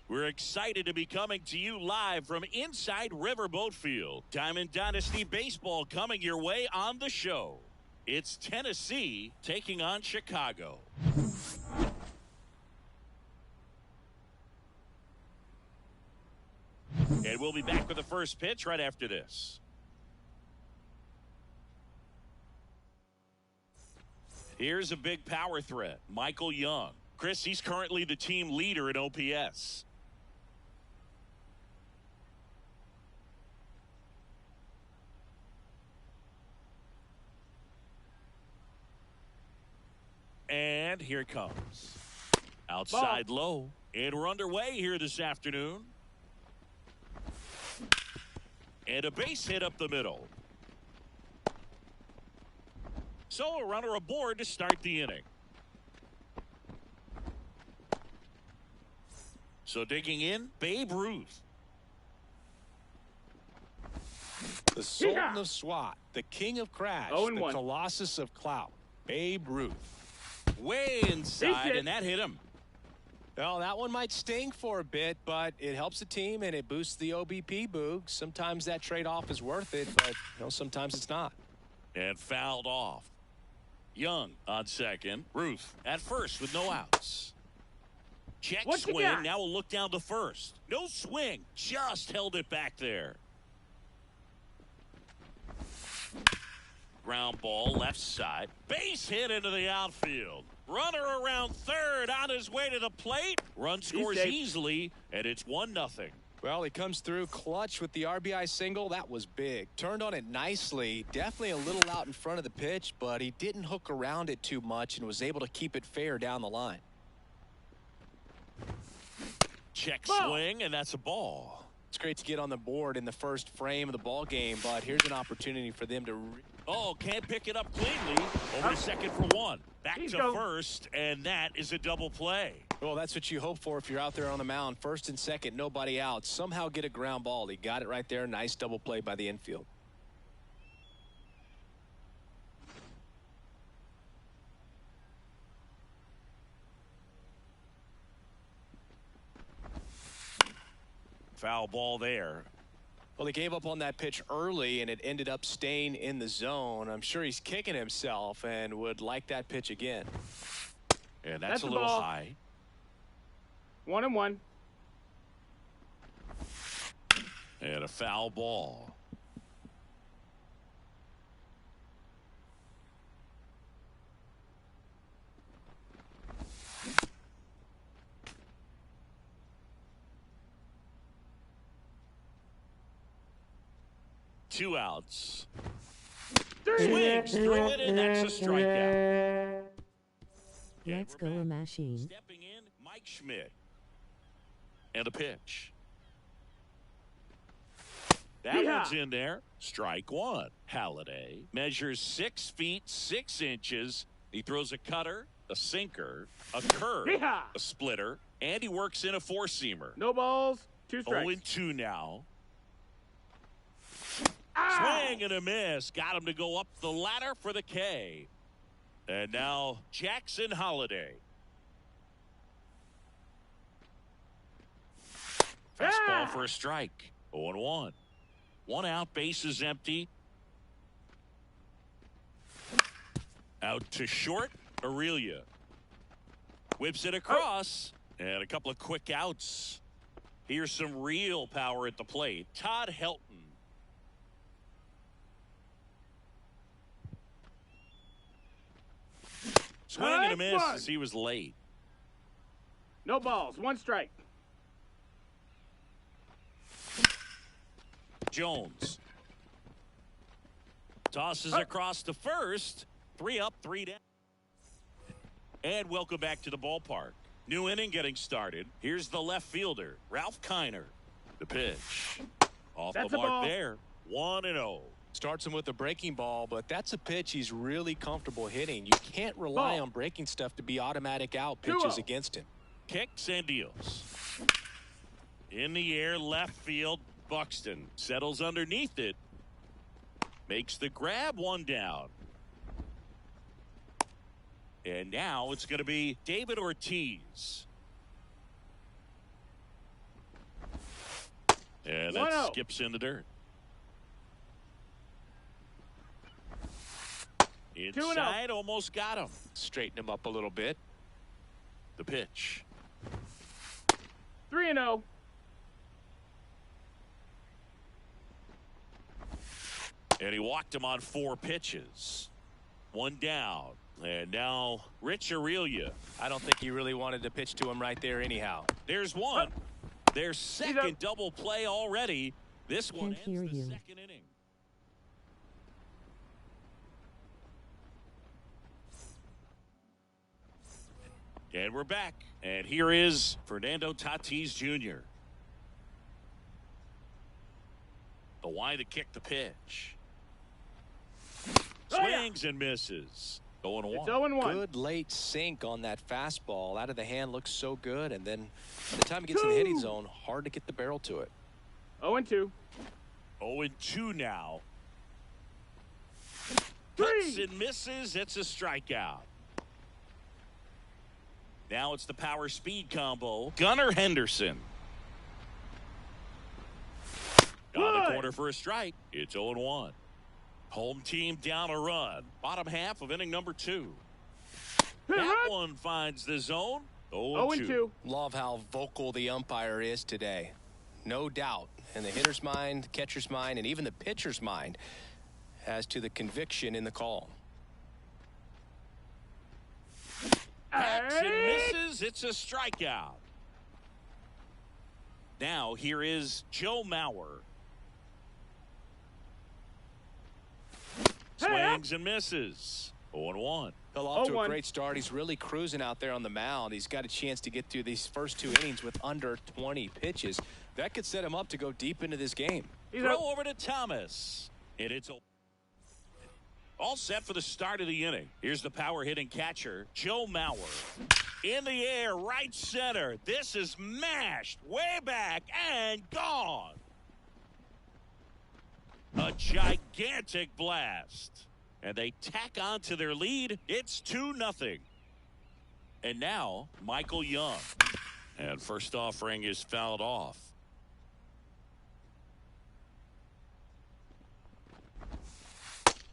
We're excited to be coming to you live from inside Riverboat Field. Diamond Dynasty Baseball coming your way on the show. It's Tennessee taking on Chicago. And we'll be back with the first pitch right after this. Here's a big power threat, Michael Young. Chris, he's currently the team leader in OPS. And here it comes. Outside low. And we're underway here this afternoon. And a base hit up the middle. So a runner aboard to start the inning. So digging in, Babe Ruth. The Sultan of SWAT, the King of Crash, the Colossus of Clout, Babe Ruth. Way inside, and that hit him. Well, that one might sting for a bit, but it helps the team and it boosts the OBP, Boog. Sometimes that trade-off is worth it, but sometimes it's not. And fouled off. Young on second. Ruth at first with no outs. Check swing. Now we'll look down to first. No swing. Just held it back there. Ground ball left side. Base hit into the outfield. Runner around third on his way to the plate. Run scores easily, and it's 1-0. Well, he comes through clutch with the RBI single. That was big. Turned on it nicely. Definitely a little out in front of the pitch, but he didn't hook around it too much and was able to keep it fair down the line. Check swing, and that's a ball. It's great to get on the board in the first frame of the ball game, but here's an opportunity for them to... can't pick it up cleanly. Over to second for one. Back to first, and that is a double play. Well, that's what you hope for if you're out there on the mound. First and second, nobody out. Somehow get a ground ball. He got it right there. Nice double play by the infield. Foul ball there. Well, he gave up on that pitch early, and it ended up staying in the zone. I'm sure he's kicking himself and would like that pitch again. And that's a little high. 1-1. And a foul ball. Two outs. Swings through it, and that's a strikeout. Let's go a machine. Stepping in, Mike Schmidt. And a pitch. That one's in there. Strike one. Halladay measures 6 feet 6 inches. He throws a cutter, a sinker, a curve, a splitter, and he works in a four-seamer. No balls, 2 strikes. 0-2 now. Swing and a miss. Got him to go up the ladder for the K. And now Jackson Holliday. Fastball for a strike. 0-1. 1 out, base is empty. Out to short, Aurelia. Whips it across. And a couple of quick outs. Here's some real power at the plate. Todd Helton. Swing and a miss as he was late. No balls, 1 strike. Jones tosses across to first. 3 up, 3 down. And welcome back to the ballpark. New inning getting started. Here's the left fielder, Ralph Kiner. The pitch. Off the mark there. 1-0. Starts him with a breaking ball, but that's a pitch he's really comfortable hitting. You can't rely on breaking stuff to be automatic out pitches against him. Kicks and deals. In the air, left field. Buxton settles underneath it. Makes the grab, 1 down. And now it's going to be David Ortiz. And that 1-0. skips in the dirt. Inside, almost got him. Straighten him up a little bit. The pitch. 3-0. And he walked him on 4 pitches. 1 down. And now Rich Aurelia. I don't think he really wanted to pitch to him right there anyhow. There's one. Their second double play already. This one ends the second inning. And we're back. And here is Fernando Tatis Jr. The Y to kick the pitch. Swings and misses. 0-1. It's 0-1. Good late sink on that fastball. Out of the hand looks so good. And then by the time it gets in the hitting zone, hard to get the barrel to it. 0-2. 0-2 now. 3. Cuts and misses. It's a strikeout. Now it's the power speed combo. Gunnar Henderson. On the corner for a strike. It's 0-1. Home team down a run. Bottom half of inning number 2. That one finds the zone. 0-2. Love how vocal the umpire is today. No doubt in the hitter's mind, catcher's mind, and even the pitcher's mind as to the conviction in the call. Backs and misses. It's a strikeout. Now here is Joe Mauer. Swings and misses. 0-1. Fell off to a great start. He's really cruising out there on the mound. He's got a chance to get through these first 2 innings with under 20 pitches. That could set him up to go deep into this game. Throw over to Thomas. And it's all set for the start of the inning. Here's the power hitting catcher, Joe Mauer. In the air, right center. This is mashed way back and gone. A gigantic blast. And they tack on to their lead. It's 2-0. And now, Michael Young. And first offering is fouled off.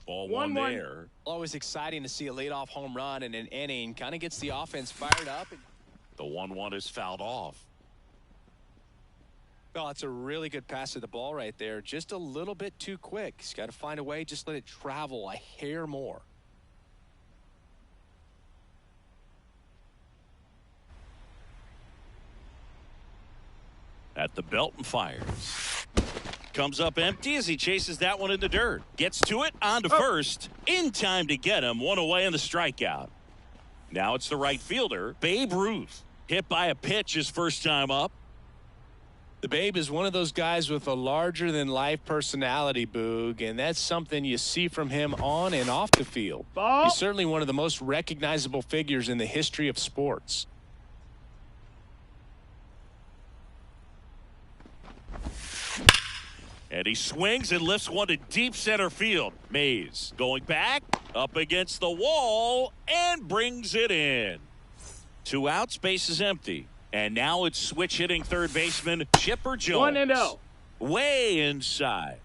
Ball 1 there. Always exciting to see a leadoff home run in an inning. Kind of gets the offense fired up. The 1-1 is fouled off. Well, that's a really good pass to the ball right there. Just a little bit too quick. He's got to find a way. Just let it travel a hair more. At the belt and fires. Comes up empty as he chases that one in the dirt. Gets to it, on to first. In time to get him. 1 away in the strikeout. Now it's the right fielder, Babe Ruth. Hit by a pitch his first time up. The Babe is one of those guys with a larger-than-life personality, Boog, and that's something you see from him on and off the field. He's certainly one of the most recognizable figures in the history of sports. And he swings and lifts one to deep center field. Mays going back, up against the wall, and brings it in. 2 outs, base is empty. And now it's switch hitting third baseman Chipper Jones. 1-0. Way inside.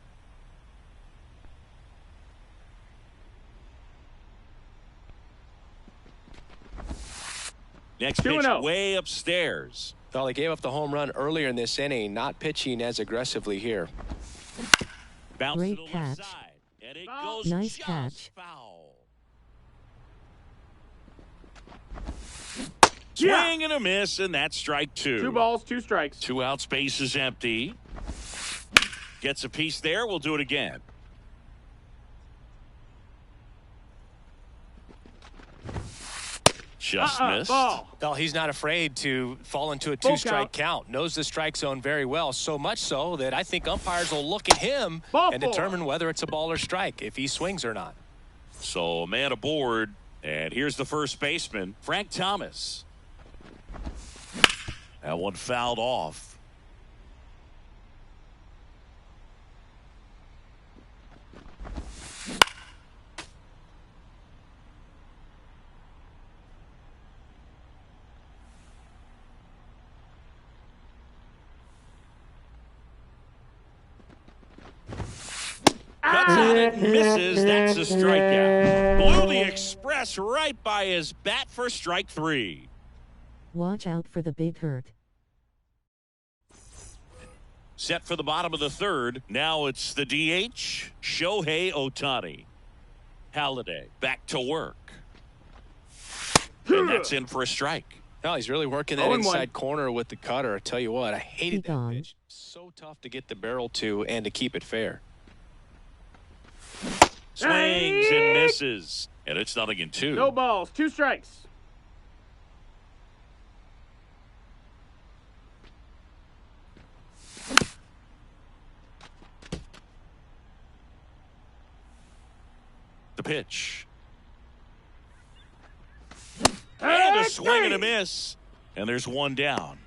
Next pitch way upstairs. Well, he gave up the home run earlier in this inning, not pitching as aggressively here. Bounces Great to the catch. left side, and it goes Nice just catch. foul. Swing and a miss, and that's strike 2. 2 balls, 2 strikes. 2 outs, base is empty. Gets a piece there. We'll do it again. Just missed. Ball. Well, he's not afraid to fall into a 2-strike count. Knows the strike zone very well, so much so that I think umpires will look at him and determine whether it's a ball or strike, if he swings or not. So a man aboard, and here's the first baseman, Frank Thomas. That one fouled off. at it and misses. That's a strikeout. Blew the express right by his bat for strike 3. Watch out for the big hurt. Set for the bottom of the third. Now it's the DH, Shohei Ohtani. Halladay back to work. And that's in for a strike. No, he's really working that inside corner with the cutter. I tell you what, I hated that pitch. So tough to get the barrel to and to keep it fair. Swings and misses. And it's 0-2. No balls. 2 strikes. The pitch. And a swing and a miss. And there's 1 down.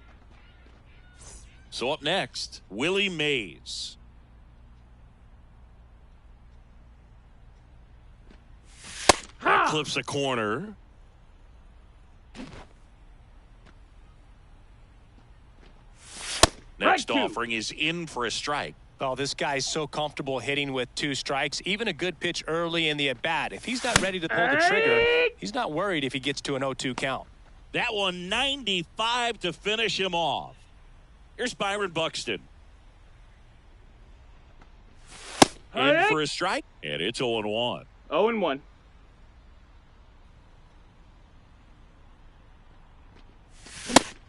So up next, Willie Mays. That clips a corner. Next offering is in for a strike. Oh, this guy's so comfortable hitting with 2 strikes. Even a good pitch early in the at-bat. If he's not ready to pull the trigger, he's not worried if he gets to an 0-2 count. That one 95 to finish him off. Here's Byron Buxton. In for a strike, and it's 0-1. 0-1.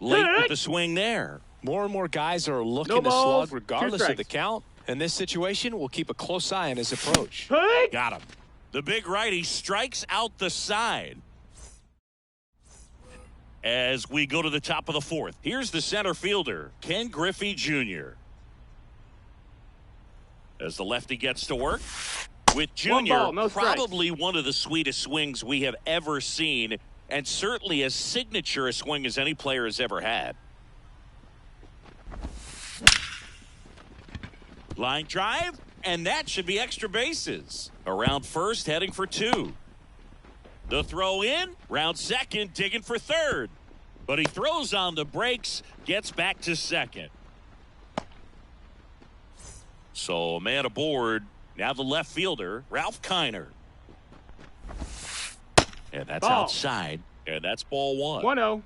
Late with the swing there. More and more guys are looking to slug regardless of the count. In this situation, we'll keep a close eye on his approach. Got him. The big righty strikes out the side. As we go to the top of the 4th, here's the center fielder, Ken Griffey Jr. As the lefty gets to work with Jr., probably one of the sweetest swings we have ever seen, and certainly as signature a swing as any player has ever had. Line drive, and that should be extra bases. Around first, heading for 2. The throw in, round second, digging for third. But he throws on the brakes, gets back to second. So a man aboard. Now the left fielder, Ralph Kiner. And that's outside. And that's ball 1. 1-0.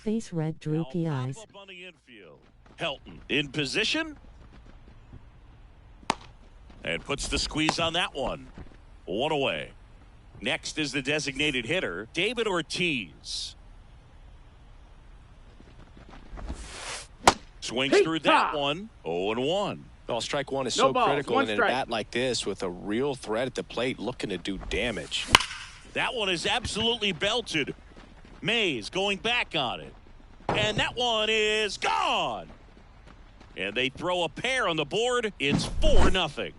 Face red, droopy eyes. Up on the infield. Helton in position. And puts the squeeze on that one. 1 away. Next is the designated hitter, David Ortiz. Swings through that one. 0-1. Well, strike 1 is so critical in a bat like this with a real threat at the plate looking to do damage. That one is absolutely belted. Mays going back on it. And that one is gone. And they throw a pair on the board. It's 4-0.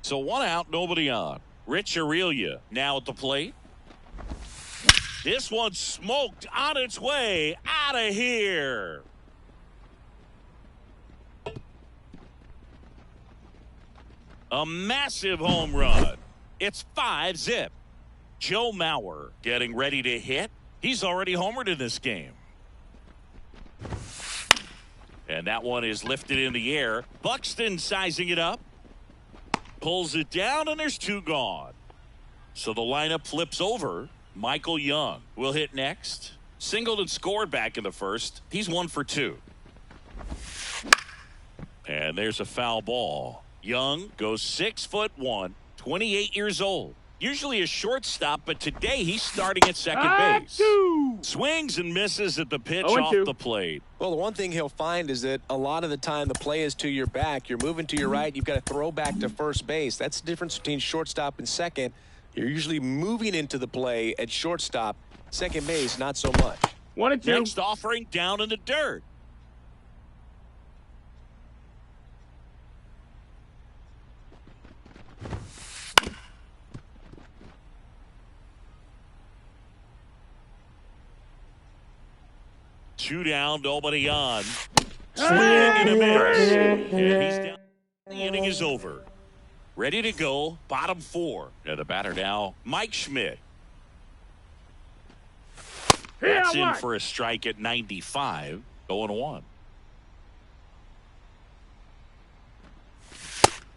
So 1 out, nobody on. Rich Aurelia now at the plate. This one smoked on its way out of here. A massive home run. It's 5-zip. Joe Mauer getting ready to hit. He's already homered in this game. And that one is lifted in the air. Buxton sizing it up. Pulls it down, and there's 2 gone. So the lineup flips over. Michael Young will hit next. Singled and scored back in the first. He's 1 for 2. And there's a foul ball. Young goes 6'1", 28 years old. Usually a shortstop, but today he's starting at second base. Swings and misses at the pitch off the plate. Well, the one thing he'll find is that a lot of the time the play is to your back. You're moving to your right. You've got to throw back to first base. That's the difference between shortstop and second. You're usually moving into the play at shortstop. Second base, not so much. 1-2. Next offering down in the dirt. Two down, nobody on. Swing and a miss. And he's down. The inning is over. Ready to go, bottom 4. And the batter now, Mike Schmidt. That's in for a strike at 95, 0-1.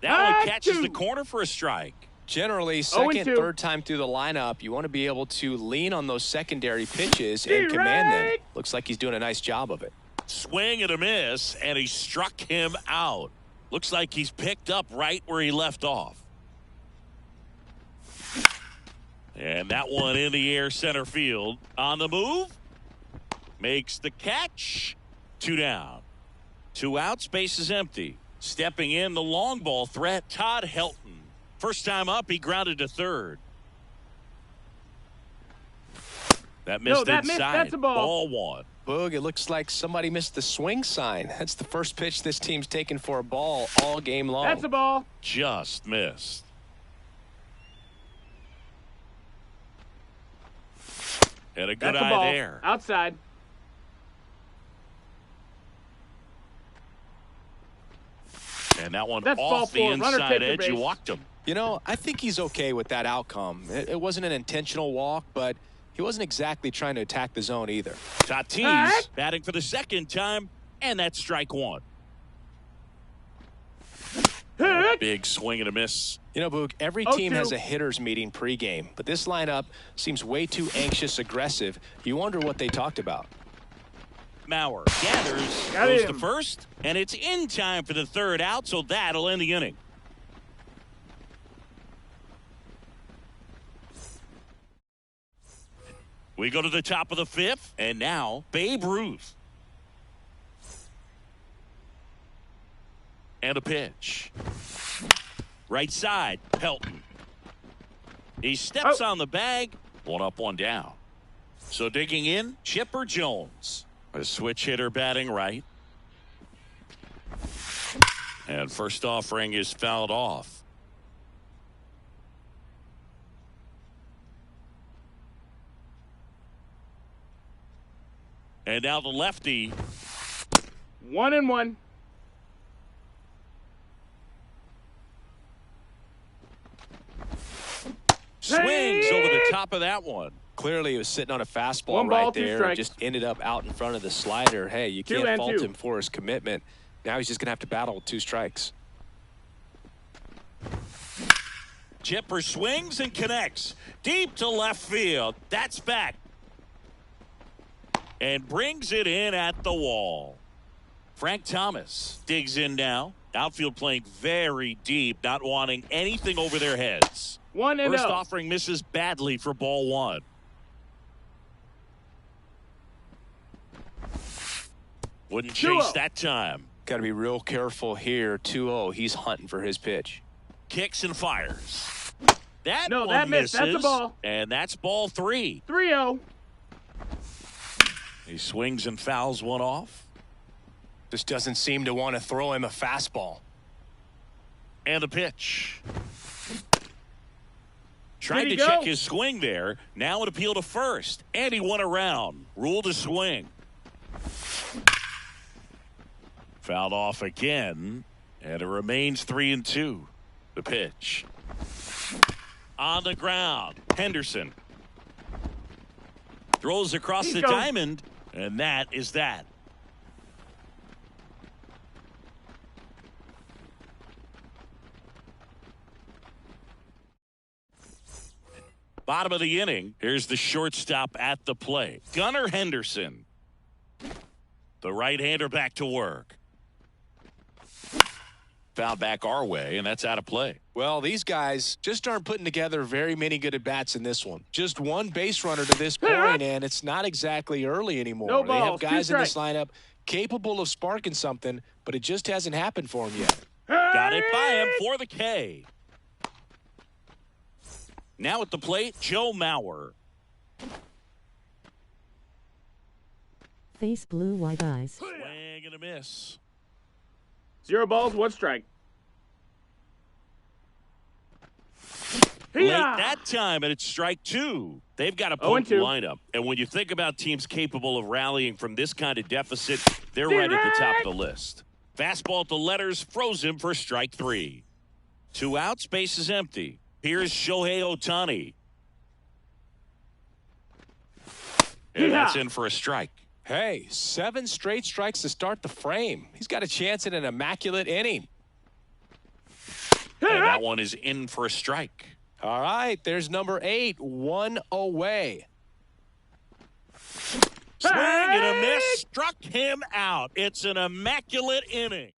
That one catches the corner for a strike. Generally, second, third time through the lineup, you want to be able to lean on those secondary pitches and command them. Looks like he's doing a nice job of it. Swing and a miss, and he struck him out. Looks like he's picked up right where he left off. And that one in the air center field. On the move. Makes the catch. 2 down. 2 outs, base is empty. Stepping in the long ball threat, Todd Helton. First time up, he grounded to third. That missed inside. That's a ball. Ball 1. Boog, it looks like somebody missed the swing sign. That's the first pitch this team's taken for a ball all game long. That's a ball. Just missed. Had a good eye there. Outside. And that one off the inside edge. You walked him. You know, I think he's okay with that outcome. It wasn't an intentional walk, but he wasn't exactly trying to attack the zone either. Tatis batting for the second time, and that's strike 1. Big swing and a miss. You know, Boog, every team has a hitters meeting pregame, but this lineup seems way too anxious aggressive. You wonder what they talked about. Mauer gathers, goes to first, and it's in time for the third out, so that'll end the inning. We go to the top of the 5th, and now Babe Ruth. And a pitch. Right side, Helton. He steps on the bag. 1 up, 1 down. So digging in, Chipper Jones. A switch hitter batting right. And first offering is fouled off. And now the lefty. 1-1. Swings over the top of that one. Clearly, he was sitting on a fastball right there and just ended up out in front of the slider. Hey, you can't fault him for his commitment. Now he's just going to have to battle with 2 strikes. Chipper swings and connects deep to left field. That's back. And brings it in at the wall. Frank Thomas digs in now. Outfield playing very deep, not wanting anything over their heads. 1-0. First offering misses badly for ball 1. Wouldn't chase that time. Got to be real careful here. 2-0. He's hunting for his pitch. Kicks and fires. That missed. That's a ball. And that's ball 3. 3-0. He swings and fouls one off. Just doesn't seem to want to throw him a fastball. And a pitch. Tried to check his swing there. Now an appeal to first. And he won around. Ruled a swing. Fouled off again. And it remains 3-2. The pitch. On the ground. Henderson. Throws across the diamond. And that is that. Bottom of the inning. Here's the shortstop at the plate. Gunnar Henderson. The right-hander back to work. Foul back our way, and that's out of play. Well, these guys just aren't putting together very many good at-bats in this one. Just one base runner to this point, and it's not exactly early anymore. No balls, they have guys in this lineup capable of sparking something, but it just hasn't happened for them yet. Got it by him for the K. Now at the plate, Joe Mauer. Face blue, white eyes. Swing and a miss. 0 balls, 1 strike. Late that time, and it's strike 2. They've got a potent lineup. And when you think about teams capable of rallying from this kind of deficit, they're right at the top of the list. Fastball to letters, froze him for strike 3. 2 outs, base is empty. Here's Shohei Ohtani. And that's in for a strike. Hey, 7 straight strikes to start the frame. He's got a chance at an immaculate inning. And that one is in for a strike. All right, there's number 8, 1 away. Swing and a miss, struck him out. It's an immaculate inning.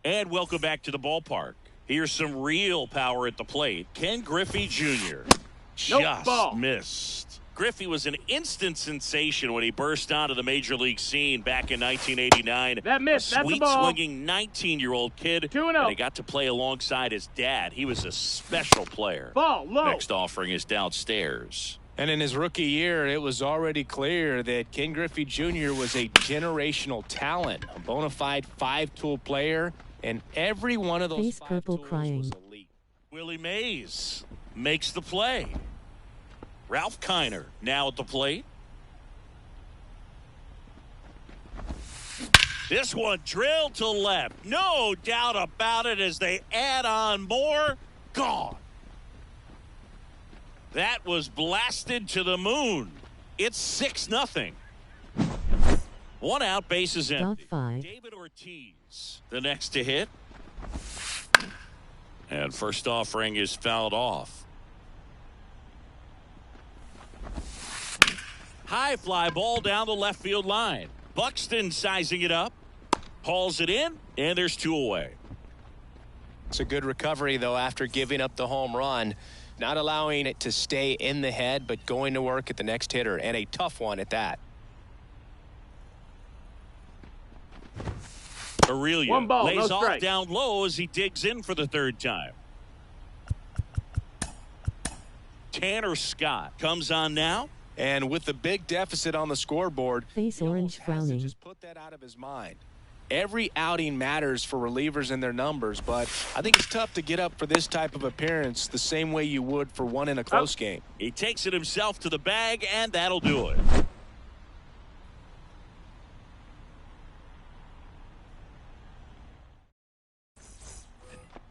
And welcome back to the ballpark. Here's some real power at the plate. Ken Griffey Jr. just missed. Griffey was an instant sensation when he burst onto the major league scene back in 1989. That missed. That's a sweet ball. swinging 19-year-old kid. 2-0. And he got to play alongside his dad. He was a special player. Ball low. Next offering is downstairs. And in his rookie year, it was already clear that Ken Griffey Jr. was a generational talent, a bona fide 5-tool player, and every one of those Face 5 purple tools crying. was elite. Willie Mays makes the play. Ralph Kiner now at the plate. This one drilled to left. No doubt about it as they add on more. Gone. That was blasted to the moon. It's 6-0. 1 out, bases empty. .5. David Ortiz, the next to hit. And first offering is fouled off. High fly ball down the left field line. Buxton sizing it up. Hauls it in, and there's 2 away. It's a good recovery, though, after giving up the home run. Not allowing it to stay in the head, but going to work at the next hitter, and a tough one at that. Aurelia 1 ball, lays no off strike. down low as he digs in for the 3rd time. Tanner Scott comes on now. And with the big deficit on the scoreboard, Face he orange almost has to frowning. just put that out of his mind. Every outing matters for relievers and their numbers, but I think it's tough to get up for this type of appearance the same way you would for one in a close game. He takes it himself to the bag, and that'll do it.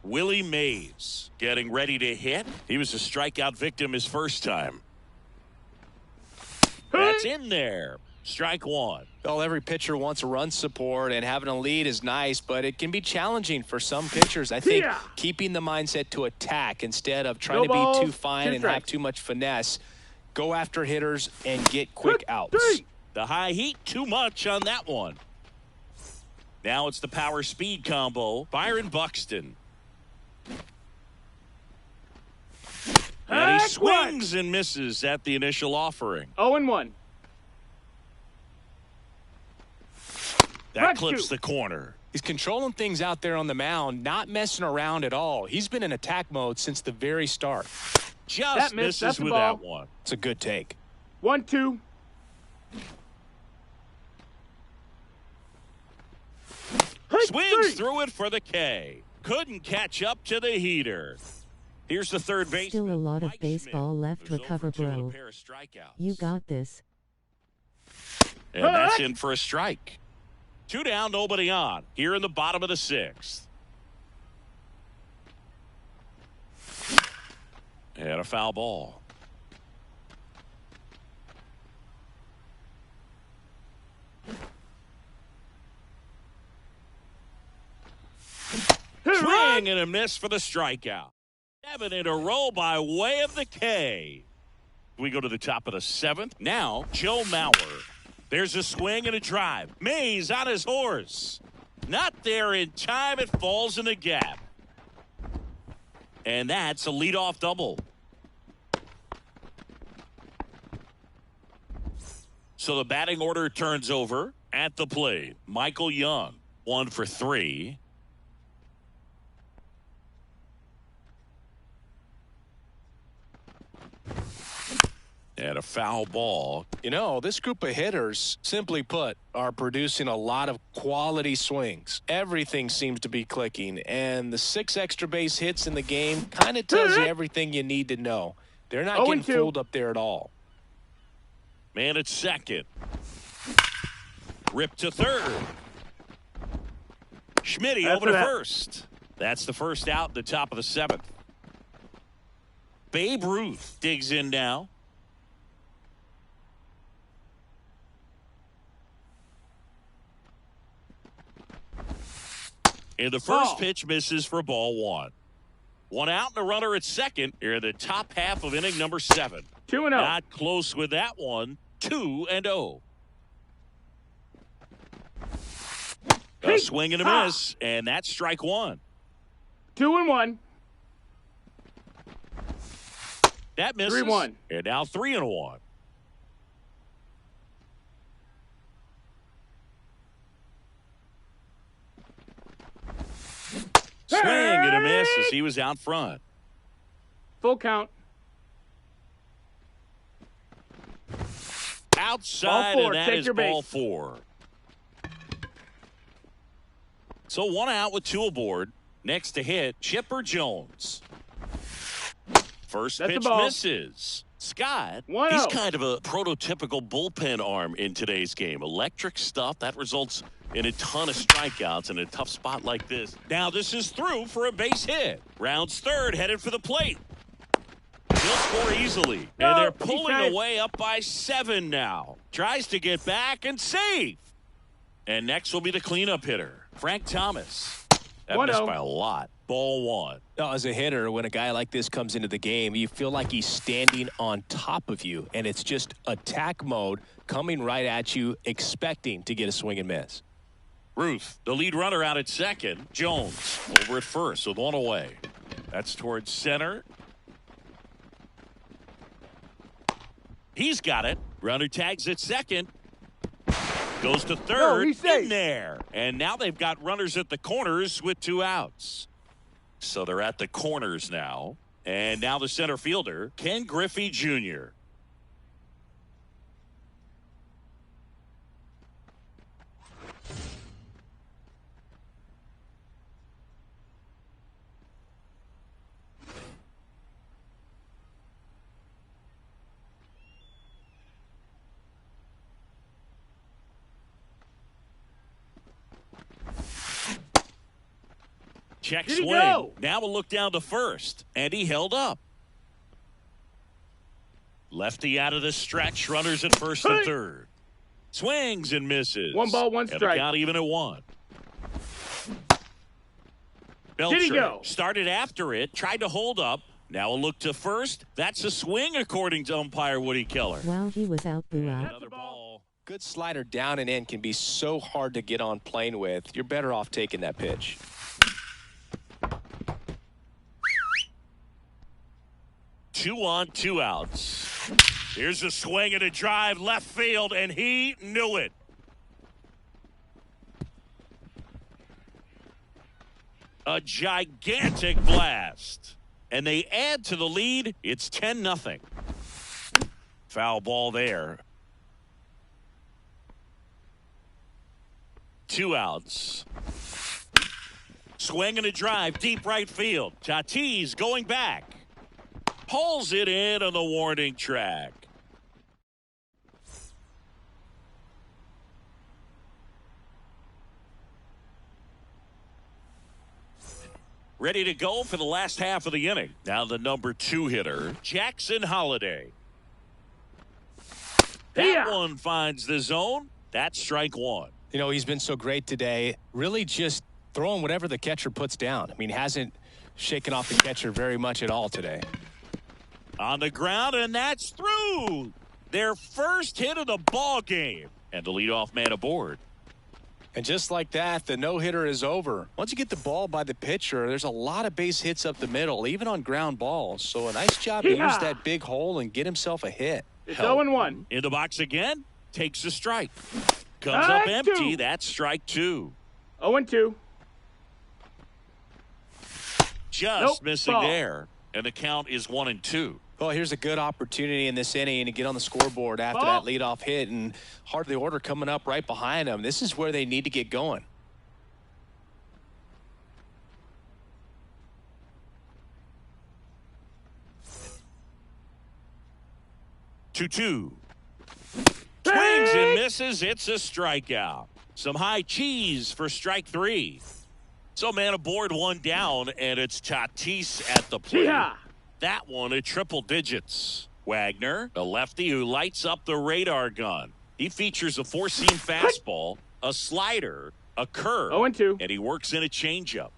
Willie Mays getting ready to hit. He was a strikeout victim his first time. That's in there. Strike 1. Well, every pitcher wants a run support, and having a lead is nice, but it can be challenging for some pitchers. I think keeping the mindset to attack instead of trying to be too fine and have too much finesse. Go after hitters and get quick outs. The high heat, too much on that one. Now it's the power speed combo. Byron Buxton. And he swings and misses at the initial offering. 0-1. That clips the corner. He's controlling things out there on the mound, not messing around at all. He's been in attack mode since the very start. Just misses with that one. It's a good take. 1-2. Swings through it for the K. Couldn't catch up to the heater. Here's the third baseman. Still a lot of Mike baseball Schmidt, left. who's Recover, over 2 and a bro. pair of strikeouts. You got this. And that's in for a strike. 2 down, nobody on. Here in the bottom of the 6th. And a foul ball. Swing and a miss for the strikeout. 7 in a row by way of the K. We go to the top of the 7th. Now, Joe Mauer. There's a swing and a drive. Mays on his horse. Not there in time. It falls in the gap. And that's a leadoff double. So the batting order turns over at the plate. Michael Young, 1 for 3. And a foul ball. You know, this group of hitters, simply put, are producing a lot of quality swings. Everything seems to be clicking, and the 6 extra base hits in the game kind of tells you everything you need to know. They're not getting fooled up there at all. Man at second. Rip to third. Schmitty over to first. That's the first out at the top of the 7th. Babe Ruth digs in now. And the first pitch misses for ball one. One out and a runner at second here in the top half of inning number 7. 2-0. Not close with that one. 2-0. A swing and a miss, and that's strike one. 2-1. That misses. 3-1. And now 3-1. Swing and a miss as he was out front. Full count. Outside, Ball 4. and that Take is your ball base. 4. So one out with 2 aboard. Next to hit, Chipper Jones. First That's pitch the ball. misses. Scott, 1-0. he's kind of a prototypical bullpen arm in today's game. Electric stuff that results in a ton of strikeouts in a tough spot like this. Now this is through for a base hit. Rounds third, headed for the plate. He'll score easily. And they're pulling away up by 7 now. Tries to get back and save. And next will be the cleanup hitter, Frank Thomas. That 1-0. missed by a lot. Ball 1. As a hitter, when a guy like this comes into the game, you feel like he's standing on top of you, and it's just attack mode coming right at you, expecting to get a swing and miss. Ruth, the lead runner out at second. Jones over at first with 1 away. That's towards center. He's got it. Runner tags at second. Goes to third. he's safe. In there. And now they've got runners at the corners with 2 outs. So they're at the corners now. And now the center fielder, Ken Griffey Jr. Check Did he swing. go? Now we'll look down to first. And he held up. Lefty out of the stretch. Runners at first and third. Swings and misses. 1 ball, 1 And strike. the count even at 1. Did he Belcher go? started after it. Tried to hold up. Now a look to first. That's a swing according to umpire Woody Keller. While he was out, boo out. Another ball. Good slider down and in can be so hard to get on plane with. You're better off taking that pitch. Two on, 2 outs. Here's a swing and a drive left field, and he knew it. A gigantic blast. And they add to the lead. It's 10-0. Foul ball there. 2 outs. Swing and a drive, deep right field. Tatis going back. Pulls it in on the warning track. Ready to go for the last half of the inning. Now the number 2 hitter, Jackson Holliday. That one finds the zone. That's strike 1. You know, he's been so great today. Really just throwing whatever the catcher puts down. I mean, hasn't shaken off the catcher very much at all today. On the ground, and that's through. Their first hit of the ball game. And the leadoff man aboard. And just like that, the no-hitter is over. Once you get the ball by the pitcher, there's a lot of base hits up the middle, even on ground balls. So a nice job to use that big hole and get himself a hit. It's 0-1. In the box again. Takes a strike. Comes up empty. 2. That's strike 2. 0-2. Just missing ball. there. And the count is 1-2. Well, here's a good opportunity in this inning to get on the scoreboard after that leadoff hit, and heart of the order coming up right behind them. This is where they need to get going. Two. Swings and misses. It's a strikeout. Some high cheese for strike 3. So man aboard, 1 down, and it's Tatis at the plate. That one at triple digits. Wagner, a lefty who lights up the radar gun. He features a 4-seam fastball, a slider, A curve. 0-2. And he works in a changeup.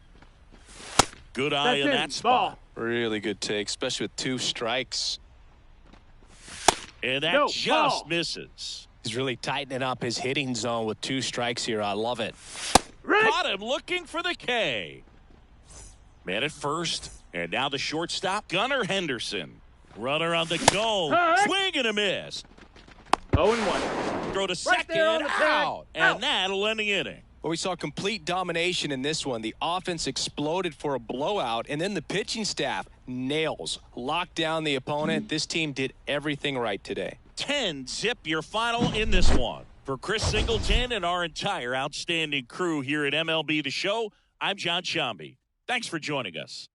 Good eye That's in in. that spot. Ball. Really good take, especially with 2 strikes. And that No, just ball. misses. He's really tightening up his hitting zone with 2 strikes here. I love it. Red. Caught him looking for the K. Man at first. And now the shortstop, Gunnar Henderson. Runner on the go. Hey. Swing and a miss. 0-1. Throw to second. there on the tag. Out. And Out. that'll end the inning. Well, we saw complete domination in this one. The offense exploded for a blowout, and then the pitching staff nails, locked down the opponent. This team did everything right today. 10-zip your final in this one. For Chris Singleton and our entire outstanding crew here at MLB The Show, I'm John Shambi. Thanks for joining us.